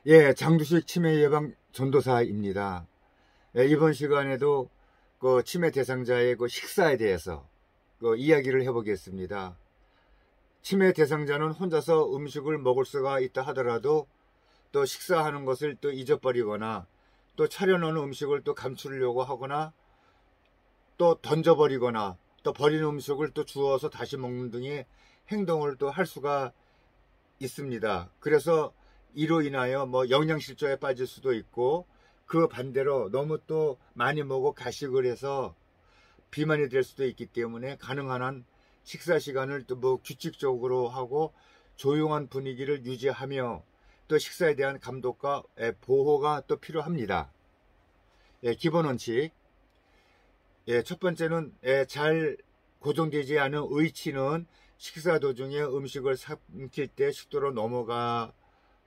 예, 장두식 치매 예방 전도사입니다. 예, 이번 시간에도 그 치매 대상자의 그 식사에 대해서 그 이야기를 해보겠습니다. 치매 대상자는 혼자서 음식을 먹을 수가 있다 하더라도 또 식사하는 것을 또 잊어버리거나 또 차려놓은 음식을 또 감추려고 하거나 또 던져버리거나 또 버린 음식을 또 주워서 다시 먹는 등의 행동을 또 할 수가 있습니다. 그래서 이로 인하여 뭐 영양실조에 빠질 수도 있고, 그 반대로 너무 또 많이 먹어 가식을 해서 비만이 될 수도 있기 때문에 가능한 한 식사 시간을 또 뭐 규칙적으로 하고 조용한 분위기를 유지하며 또 식사에 대한 감독과 보호가 또 필요합니다. 기본 원칙. 첫 번째는 잘 고정되지 않은 의치는 식사 도중에 음식을 삼킬 때 식도로 넘어가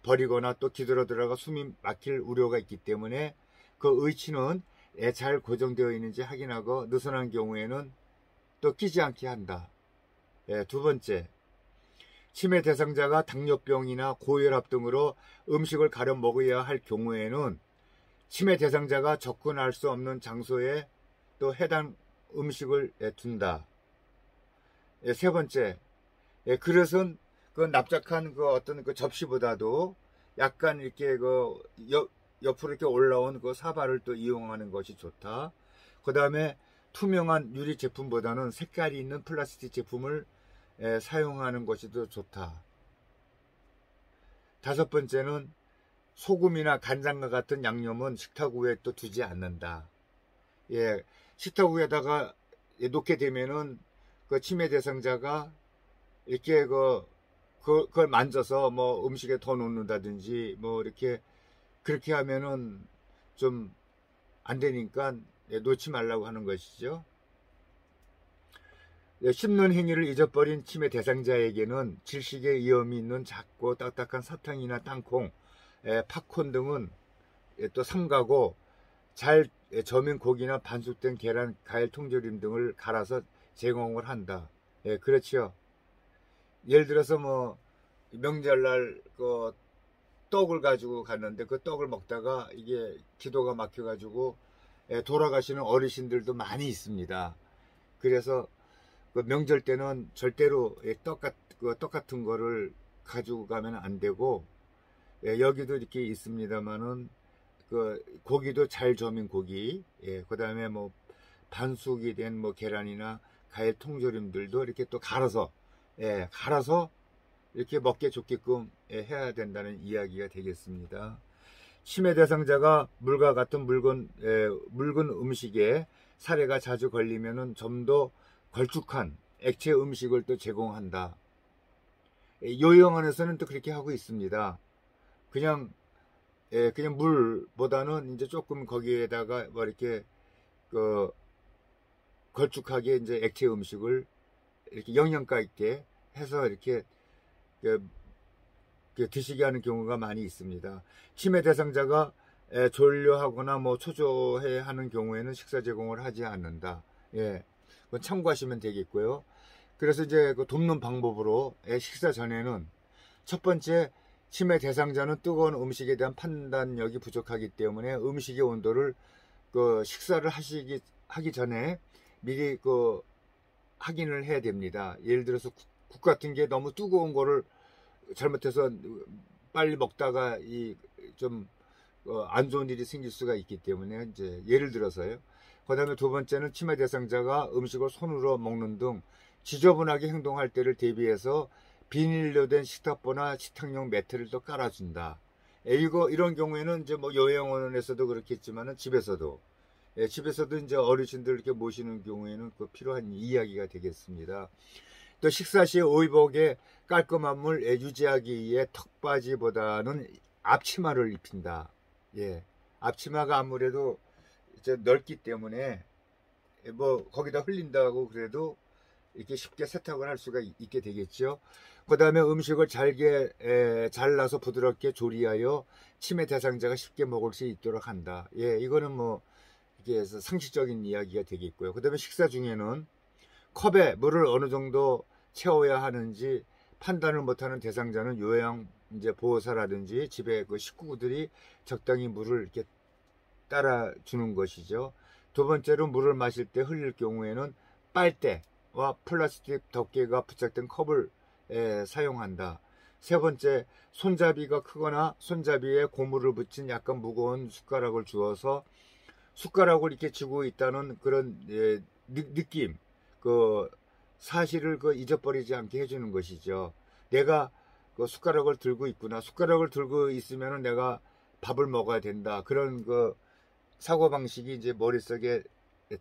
버리거나 또 기도로 들어가 숨이 막힐 우려가 있기 때문에 그 의치는 잘 고정되어 있는지 확인하고 느슨한 경우에는 또 끼지 않게 한다. 두 번째, 치매 대상자가 당뇨병이나 고혈압 등으로 음식을 가려 먹어야 할 경우에는 치매 대상자가 접근할 수 없는 장소에 또 해당 음식을 둔다. 세 번째, 그릇은 그 납작한 그 어떤 그 접시보다도 약간 이렇게 그 옆으로 이렇게 올라온 그 사발을 또 이용하는 것이 좋다. 그 다음에 투명한 유리 제품보다는 색깔이 있는 플라스틱 제품을 사용하는 것이 더 좋다. 다섯 번째는 소금이나 간장과 같은 양념은 식탁 위에 또 두지 않는다. 식탁 위에다가 놓게 되면은 그 치매 대상자가 이렇게 그걸 만져서 뭐 음식에 더 놓는다든지 뭐 이렇게 그렇게 하면은 좀 안 되니까 놓지 말라고 하는 것이죠. 씹는 행위를 잊어버린 치매 대상자에게는 질식의 위험이 있는 작고 딱딱한 사탕이나 땅콩, 팝콘 등은 또 삼가고 잘 저민 고기나 반숙된 계란, 과일, 통조림 등을 갈아서 제공을 한다. 그렇죠. 예를 들어서 뭐 명절날 그 떡을 가지고 갔는데 그 떡을 먹다가 이게 기도가 막혀가지고 돌아가시는 어르신들도 많이 있습니다. 그래서 그 명절 때는 절대로 떡 같은 거를 가지고 가면 안 되고, 여기도 이렇게 있습니다만은 그 고기도 잘 저민 고기, 그 다음에 뭐 반숙이 된 뭐 계란이나 과일 통조림들도 이렇게 또 갈아서 이렇게 먹게 좋게끔 해야 된다는 이야기가 되겠습니다. 치매 대상자가 물과 같은 묽은 음식에 사례가 자주 걸리면은 좀 더 걸쭉한 액체 음식을 또 제공한다. 요양원에서는 또 그렇게 하고 있습니다. 그냥 물보다는 이제 조금 거기에다가 뭐 이렇게 그 걸쭉하게 이제 액체 음식을 이렇게 영양가 있게 해서 이렇게 드시게 하는 경우가 많이 있습니다. 치매 대상자가 졸려하거나 뭐 초조해 하는 경우에는 식사 제공을 하지 않는다. 그건 참고하시면 되겠고요. 그래서 이제 그 돕는 방법으로 식사 전에는 첫 번째, 치매 대상자는 뜨거운 음식에 대한 판단력이 부족하기 때문에 음식의 온도를 그 식사를 하기 전에 미리 그 확인을 해야 됩니다. 예를 들어서 국 같은 게 너무 뜨거운 거를 잘못해서 빨리 먹다가 좀 안 좋은 일이 생길 수가 있기 때문에 이제 예를 들어서요. 그 다음에 두 번째는 치매 대상자가 음식을 손으로 먹는 등 지저분하게 행동할 때를 대비해서 비닐로 된 식탁보나 식탁용 매트를 또 깔아준다. 이런 경우에는 이제 뭐 요양원에서도 그렇겠지만은 집에서도 이제 어르신들 이렇게 모시는 경우에는 그 필요한 이야기가 되겠습니다. 또 식사 시 의복에 깔끔함을 유지하기 위해 턱바지보다는 앞치마를 입힌다. 앞치마가 아무래도 이제 넓기 때문에 뭐 거기다 흘린다고 그래도 이렇게 쉽게 세탁을 할 수가 있게 되겠죠. 그 다음에 음식을 잘게 잘라서 부드럽게 조리하여 치매 대상자가 쉽게 먹을 수 있도록 한다. 이거는 뭐 이게 상식적인 이야기가 되겠고요. 그 다음에 식사 중에는 컵에 물을 어느 정도 채워야 하는지 판단을 못하는 대상자는 이제 보호사라든지 집에 그 식구들이 적당히 물을 이렇게 따라 주는 것이죠. 두 번째로 물을 마실 때 흘릴 경우에는 빨대와 플라스틱 덮개가 부착된 컵을 사용한다. 세 번째, 손잡이가 크거나 손잡이에 고무를 붙인 약간 무거운 숟가락을 주어서 숟가락을 이렇게 쥐고 있다는 그런 느낌, 그 사실을 잊어버리지 않게 해주는 것이죠. 내가 그 숟가락을 들고 있구나. 숟가락을 들고 있으면 내가 밥을 먹어야 된다. 그런 사고방식이 이제 머릿속에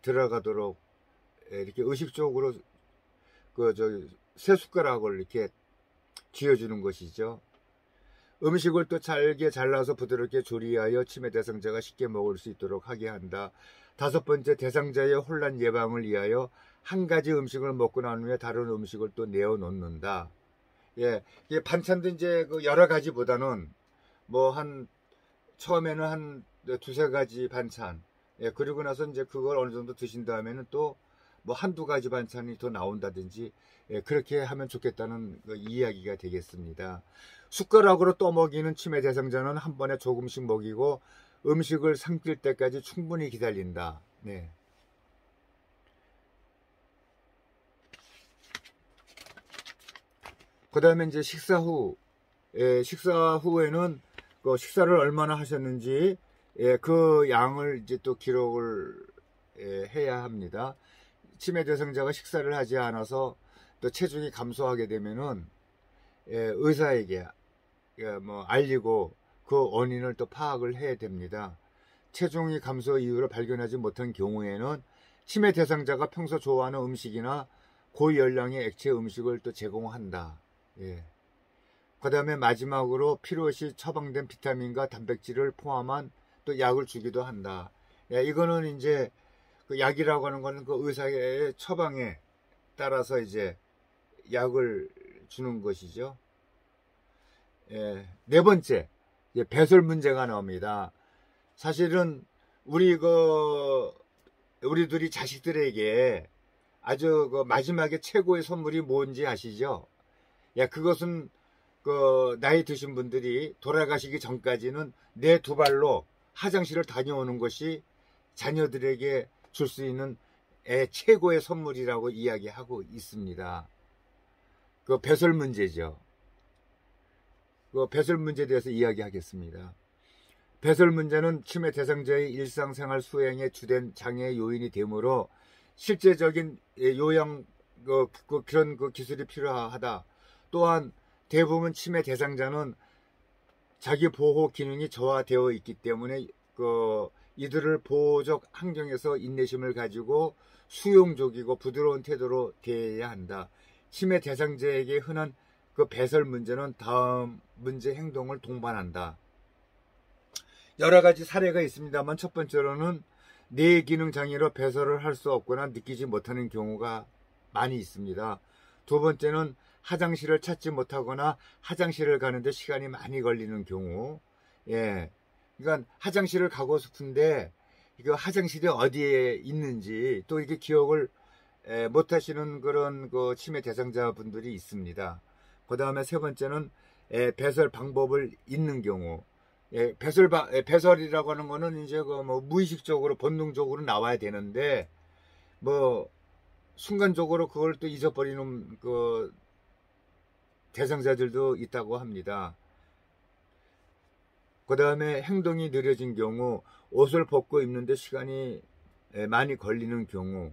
들어가도록 이렇게 의식적으로 새 숟가락을 이렇게 쥐어주는 것이죠. 음식을 또 잘게 잘라서 부드럽게 조리하여 치매 대상자가 쉽게 먹을 수 있도록 하게 한다. 다섯 번째, 대상자의 혼란 예방을 위하여 한 가지 음식을 먹고 난 후에 다른 음식을 또 내어 놓는다. 예, 이게 반찬도 이제 여러 가지보다는 처음에는 한 두세 가지 반찬, 예, 그리고 나서 이제 그걸 어느 정도 드신 다음에는 또 한두 가지 반찬이 더 나온다든지, 예, 그렇게 하면 좋겠다는 이야기가 되겠습니다. 숟가락으로 떠먹이는 치매 대상자는 한 번에 조금씩 먹이고 음식을 삼킬 때까지 충분히 기다린다. 네. 그 다음에 이제 식사 후에는 식사를 얼마나 하셨는지, 예, 그 양을 이제 또 기록을 해야 합니다. 치매 대상자가 식사를 하지 않아서 또 체중이 감소하게 되면은 의사에게 알리고 그 원인을 또 파악을 해야 됩니다. 체중이 감소 이유를 발견하지 못한 경우에는 치매 대상자가 평소 좋아하는 음식이나 고열량의 액체 음식을 또 제공한다. 예. 그 다음에 마지막으로 필요시 처방된 비타민과 단백질을 포함한 또 약을 주기도 한다. 예, 이거는 이제 약이라고 하는 거는 의사의 처방에 따라서 이제 약을 주는 것이죠. 예, 네 번째, 배설 문제가 나옵니다. 사실은 우리들이 자식들에게 아주 마지막에 최고의 선물이 뭔지 아시죠? 예, 그것은 나이 드신 분들이 돌아가시기 전까지는 내 두 발로 화장실을 다녀오는 것이 자녀들에게 줄 수 있는 최고의 선물이라고 이야기하고 있습니다. 배설 문제죠. 배설 문제에 대해서 이야기하겠습니다. 배설 문제는 치매 대상자의 일상생활 수행에 주된 장애 요인이 되므로 실제적인 요양 그런 기술이 필요하다. 또한 대부분 치매 대상자는 자기 보호 기능이 저하되어 있기 때문에 이들을 보호적 환경에서 인내심을 가지고 수용적이고 부드러운 태도로 대해야 한다. 치매 대상자에게 흔한 배설 문제는 다음 문제 행동을 동반한다. 여러 가지 사례가 있습니다만 첫 번째로는 뇌 기능 장애로 배설을 할 수 없거나 느끼지 못하는 경우가 많이 있습니다. 두 번째는 화장실을 찾지 못하거나 화장실을 가는데 시간이 많이 걸리는 경우. 예. 그러니까 화장실을 가고 싶은데 화장실이 어디에 있는지 또 이게 기억을 못 하시는 그런 치매 대상자분들이 있습니다. 그 다음에 세 번째는 배설 방법을 잊는 경우. 배설이라고 하는 거는 이제 무의식적으로 본능적으로 나와야 되는데 순간적으로 그걸 또 잊어버리는 대상자들도 있다고 합니다. 그 다음에 행동이 느려진 경우, 옷을 벗고 입는데 시간이 많이 걸리는 경우.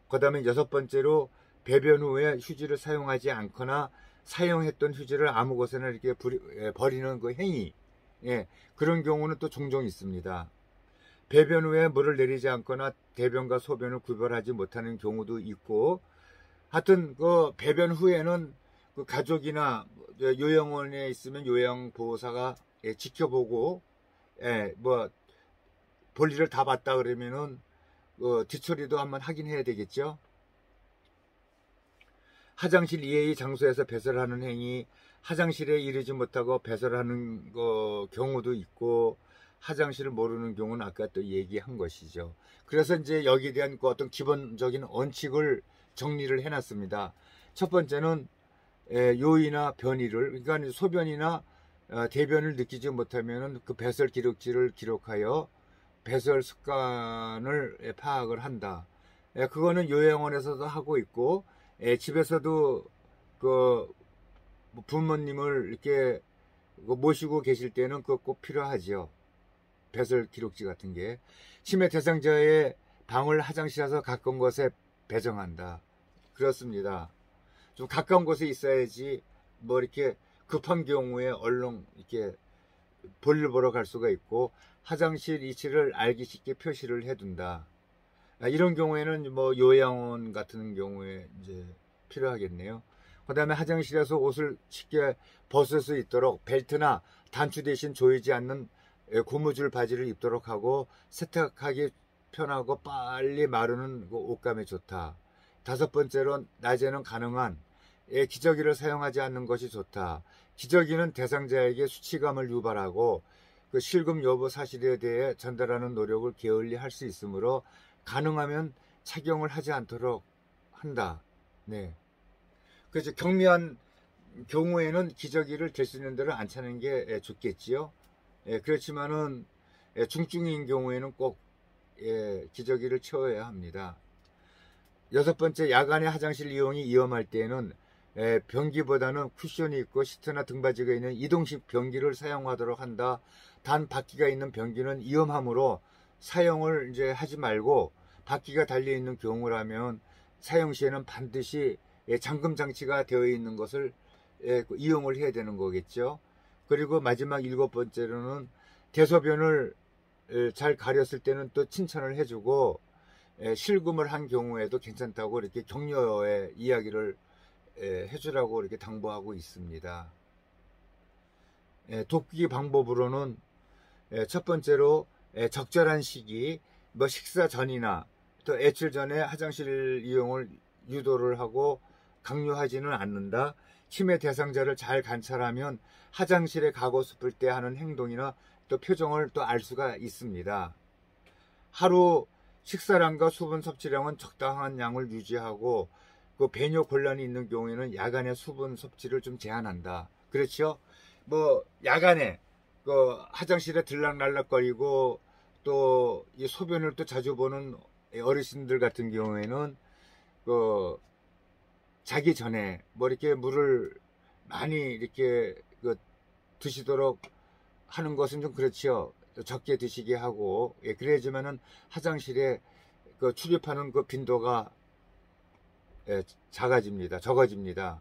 그 다음에 여섯 번째로 배변 후에 휴지를 사용하지 않거나 사용했던 휴지를 아무 곳에나 이렇게 버리는 행위. 예, 그런 경우는 또 종종 있습니다. 배변 후에 물을 내리지 않거나 대변과 소변을 구별하지 못하는 경우도 있고, 하여튼 배변 후에는 가족이나 요양원에 있으면 요양보호사가 지켜보고 볼일을 다 봤다 그러면은 뒤처리도 한번 하긴 해야 되겠죠. 화장실 이외의 장소에서 배설하는 행위, 화장실에 이르지 못하고 배설하는 경우도 있고, 화장실을 모르는 경우는 아까 또 얘기한 것이죠. 그래서 이제 여기에 대한 어떤 기본적인 원칙을 정리를 해놨습니다. 첫 번째는 요의나 변이를, 그러니까 소변이나 대변을 느끼지 못하면 그 배설 기록지를 기록하여 배설 습관을 파악을 한다. 그거는 요양원에서도 하고 있고, 집에서도 그 부모님을 이렇게 모시고 계실 때는 그거 꼭 필요하죠. 배설 기록지 같은 게. 치매 대상자의 방을 화장실에서 가까운 곳에 배정한다. 그렇습니다. 좀 가까운 곳에 있어야지 뭐 이렇게 급한 경우에 얼른 이렇게 볼일 보러 갈 수가 있고, 화장실 위치를 알기 쉽게 표시를 해둔다. 이런 경우에는 뭐 요양원 같은 경우에 이제 필요하겠네요. 그 다음에 화장실에서 옷을 쉽게 벗을 수 있도록 벨트나 단추 대신 조이지 않는 고무줄 바지를 입도록 하고, 세탁하기 편하고 빨리 마르는 옷감이 좋다. 5번째로 낮에는 가능한 기저귀를 사용하지 않는 것이 좋다. 기저귀는 대상자에게 수치감을 유발하고 그 실금 여부 사실에 대해 전달하는 노력을 게을리 할 수 있으므로 가능하면 착용을 하지 않도록 한다. 네. 그래서 경미한 경우에는 기저귀를 댈 수 있는 데를 안 차는 게 좋겠지요. 그렇지만은 중증인 경우에는 꼭 기저귀를 채워야 합니다. 6번째, 야간에 화장실 이용이 위험할 때에는 변기보다는 쿠션이 있고 시트나 등받이가 있는 이동식 변기를 사용하도록 한다. 단 바퀴가 있는 변기는 위험하므로 사용을 이제 하지 말고, 바퀴가 달려 있는 경우라면 사용 시에는 반드시 잠금 장치가 되어 있는 것을 이용을 해야 되는 거겠죠. 그리고 마지막 7번째로는 대소변을 잘 가렸을 때는 또 칭찬을 해주고, 실금을 한 경우에도 괜찮다고 이렇게 격려의 이야기를 해주라고 이렇게 당부하고 있습니다. 돕기 방법으로는 첫 번째로 적절한 시기, 뭐 식사 전이나 또 며칠 전에 화장실 이용을 유도를 하고 강요하지는 않는다. 치매 대상자를 잘 관찰하면 화장실에 가고 싶을 때 하는 행동이나 또 표정을 또 알 수가 있습니다. 하루 식사량과 수분 섭취량은 적당한 양을 유지하고, 그 배뇨 곤란이 있는 경우에는 야간에 수분 섭취를 좀 제한한다. 그렇죠? 뭐 야간에 그 화장실에 들락날락거리고 또 이 소변을 또 자주 보는 어르신들 같은 경우에는 그 자기 전에 뭐 이렇게 물을 많이 이렇게 그 드시도록 하는 것은 좀 그렇지요. 적게 드시게 하고, 그래야지만은 화장실에 그 출입하는 그 빈도가 적어집니다.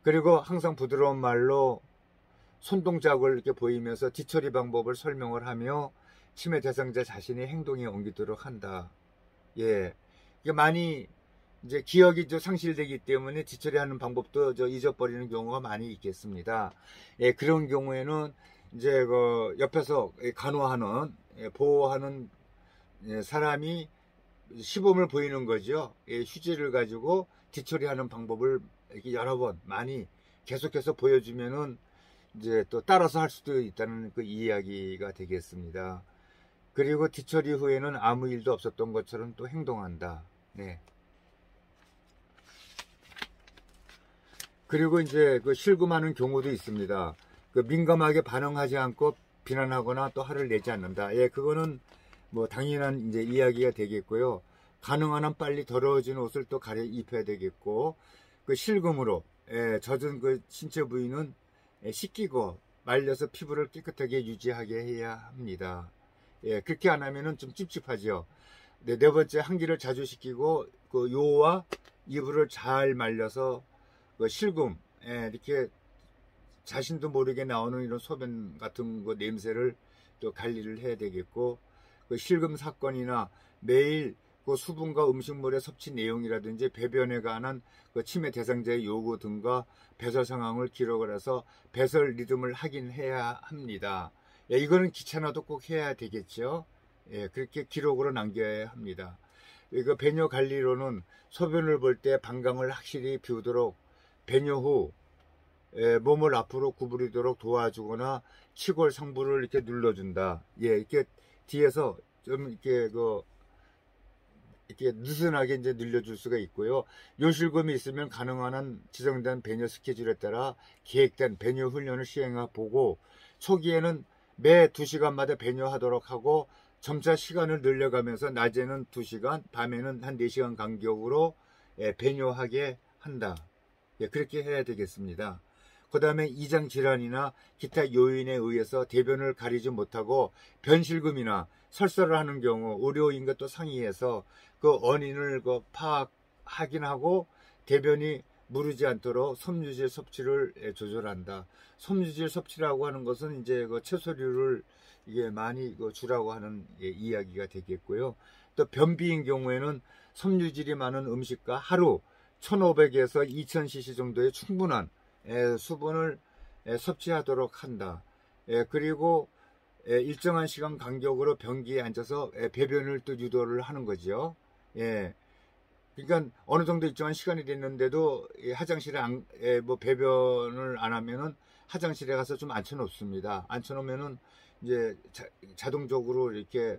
그리고 항상 부드러운 말로 손동작을 이렇게 보이면서 뒤처리 방법을 설명을 하며 치매 대상자 자신의 행동에 옮기도록 한다. 이게 많이 이제 기억이 좀 상실되기 때문에 뒤처리하는 방법도 잊어버리는 경우가 많이 있겠습니다. 그런 경우에는 이제 그 옆에서 간호하는 보호하는 사람이 시범을 보이는 거죠. 휴지를 가지고 뒤처리하는 방법을 이렇게 여러 번 많이 계속해서 보여주면은 이제 또 따라서 할 수도 있다는 그 이야기가 되겠습니다. 그리고 뒤처리 후에는 아무 일도 없었던 것처럼 또 행동한다. 네. 그리고 이제 그 실금하는 경우도 있습니다. 그 민감하게 반응하지 않고 비난하거나 또 화를 내지 않는다. 그거는 뭐 당연한 이제 이야기가 되겠고요. 가능한 한 빨리 더러워진 옷을 또 가려 입혀야 되겠고, 그 실금으로 젖은 그 신체 부위는 씻기고 말려서 피부를 깨끗하게 유지하게 해야 합니다. 그렇게 안 하면은 좀 찝찝하죠. 네 번째, 한기를 자주 씻기고 그 요와 이불을 잘 말려서 그 실금 이렇게 자신도 모르게 나오는 이런 소변 같은 거 냄새를 또 관리를 해야 되겠고, 그 실금 사건이나 매일 그 수분과 음식물의 섭취 내용이라든지 배변에 관한 그 치매 대상자의 요구 등과 배설 상황을 기록을 해서 배설 리듬을 확인해야 합니다. 이거는 귀찮아도 꼭 해야 되겠죠. 그렇게 기록으로 남겨야 합니다. 이거 배뇨 관리로는 소변을 볼 때 방광을 확실히 비우도록 배뇨 후 몸을 앞으로 구부리도록 도와주거나 치골 상부를 이렇게 눌러준다. 이렇게 뒤에서 좀 이렇게 그 이렇게 느슨하게 이제 늘려줄 수가 있고요. 요실금이 있으면 가능한 한 지정된 배뇨 스케줄에 따라 계획된 배뇨 훈련을 시행해 보고, 초기에는 매 2시간마다 배뇨하도록 하고 점차 시간을 늘려가면서 낮에는 2시간, 밤에는 한 4시간 간격으로 배뇨하게 한다. 그렇게 해야 되겠습니다. 그 다음에 이장 질환이나 기타 요인에 의해서 대변을 가리지 못하고 변실금이나 설사를 하는 경우 의료인과 또 상의해서 그 원인을 파악하긴 하고, 대변이 무르지 않도록 섬유질 섭취를 조절한다. 섬유질 섭취라고 하는 것은 이제 채소류를 이게 많이 주라고 하는 이야기가 되겠고요. 또 변비인 경우에는 섬유질이 많은 음식과 하루 1500에서 2000cc 정도의 충분한 수분을 섭취하도록 한다. 그리고 일정한 시간 간격으로 변기에 앉아서 배변을 또 유도를 하는 거죠. 그러니까 어느 정도 일정한 시간이 됐는데도 화장실에 배변을 안 하면은 화장실에 가서 좀 앉혀 놓습니다. 앉혀 놓으면은 이제 자동적으로 이렇게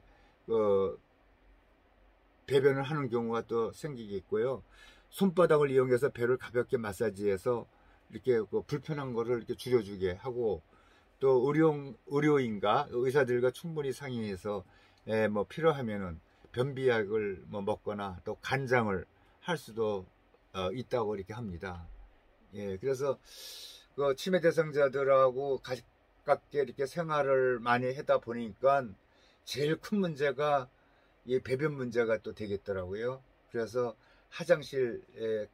배변을 하는 경우가 또 생기겠고요. 손바닥을 이용해서 배를 가볍게 마사지해서 이렇게 불편한 거를 이렇게 줄여주게 하고, 또 의료인과 의사들과 충분히 상의해서 필요하면은 변비약을 먹거나 또 간장을 할 수도 있다고 이렇게 합니다. 그래서 치매 대상자들하고 가깝게 이렇게 생활을 많이 하다 보니까 제일 큰 문제가 이 배변 문제가 또 되겠더라고요. 그래서 화장실에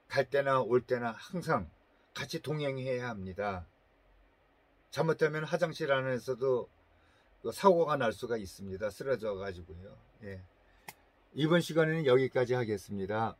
갈 때나 올 때나 항상 같이 동행해야 합니다. 잘못하면 화장실 안에서도 사고가 날 수가 있습니다. 쓰러져 가지고요. 이번 시간에는 여기까지 하겠습니다.